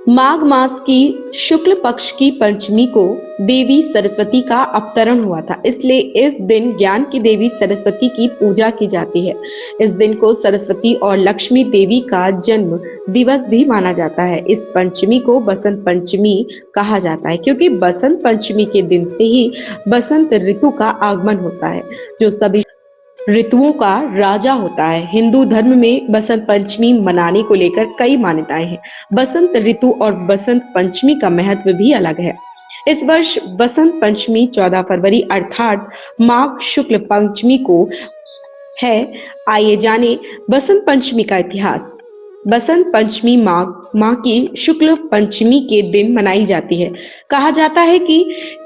माघ मास की शुक्ल पक्ष की पंचमी को देवी सरस्वती का अवतरण हुआ था, इसलिए इस दिन ज्ञान की देवी सरस्वती की पूजा की जाती है। इस दिन को सरस्वती और लक्ष्मी देवी का जन्म दिवस भी माना जाता है। इस पंचमी को बसंत पंचमी कहा जाता है, क्योंकि बसंत पंचमी के दिन से ही बसंत ऋतु का आगमन होता है, जो सभी ऋतुओं का राजा होता है। हिंदू धर्म में बसंत पंचमी मनाने को लेकर कई मान्यताएं हैं। बसंत ऋतु और बसंत पंचमी का महत्व भी अलग है। इस वर्ष बसंत पंचमी 14 फरवरी अर्थात माघ शुक्ल पंचमी को है। आइए जाने बसंत पंचमी का इतिहास। बसंत पंचमी माघ माह की शुक्ल पंचमी के दिन मनाई जाती है। कहा जाता है कि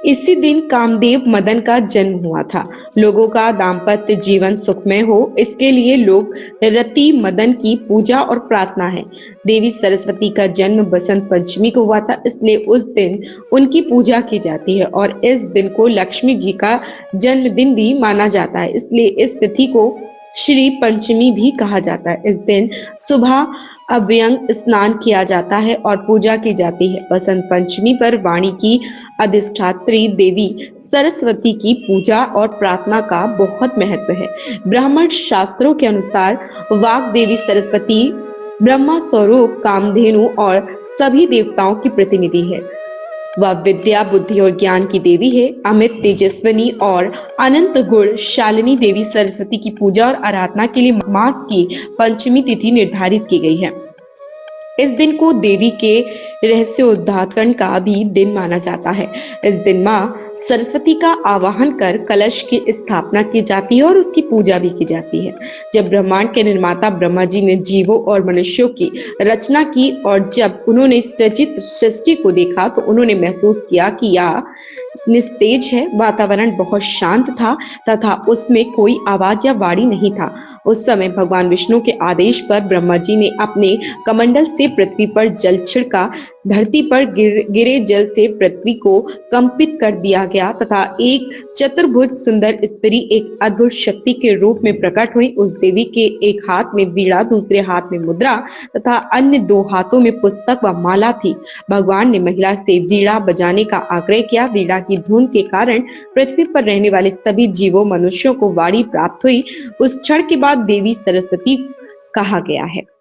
इसी दिन कामदेव मदन का जन्म हुआ था। लोगों का दाम्पत्य जीवन सुखमय हो, इसके लिए लोग रति मदन की पूजा और प्रार्थना है। देवी सरस्वती का जन्म बसंत पंचमी को हुआ था, इसलिए उस दिन उनकी पूजा की जाती है और इस दिन को लक्ष्मी जी का जन्मदिन भी माना जाता है, इसलिए इस तिथि को श्री पंचमी भी कहा जाता है। इस दिन सुबह अभ्यंग स्नान किया जाता है और पूजा की जाती है। बसंत पंचमी पर वाणी की अधिष्ठात्री देवी सरस्वती की पूजा और प्रार्थना का बहुत महत्व है। ब्राह्मण शास्त्रों के अनुसार वाग देवी सरस्वती ब्रह्मा स्वरूप कामधेनु और सभी देवताओं की प्रतिनिधि है। वह विद्या, बुद्धि और ज्ञान की देवी है। अमित, तेजस्विनी और अनंत गुण शालिनी देवी सरस्वती की पूजा और आराधना के लिए मास की पंचमी तिथि निर्धारित की गई है। इस दिन को देवी के रहस्योद्घाटन का भी दिन माना जाता है। इस दिन माँ सरस्वती का आवाहन कर कलश की स्थापना की जाती है और उसकी पूजा भी की जाती है। जब ब्रह्मांड के निर्माता ब्रह्मा जी ने जीवों और मनुष्यों की रचना की और जब उन्होंने सृजित सृष्टि को देखा तो उन्होंने महसूस किया कि यह निस्तेज है। वातावरण बहुत शांत था तथा उसमें कोई आवाज या वाणी नहीं था। उस समय भगवान विष्णु के आदेश पर ब्रह्मा जी ने अपने कमंडल से पृथ्वी पर जल छिड़का। धरती पर गिरे जल से पृथ्वी को कंपित कर दिया गया तथा एक चतुर्भुज सुंदर स्त्री एक अद्भुत शक्ति के रूप में प्रकट हुई। उस देवी के एक हाथ में वीणा, दूसरे हाथ में मुद्रा तथा अन्य दो हाथों में पुस्तक व माला थी। भगवान ने महिला से वीणा बजाने का आग्रह किया। वीणा की धुन के कारण पृथ्वी पर रहने वाले सभी जीवों मनुष्यों को वाणी प्राप्त हुई। उस क्षण के बाद देवी सरस्वती कहा गया है।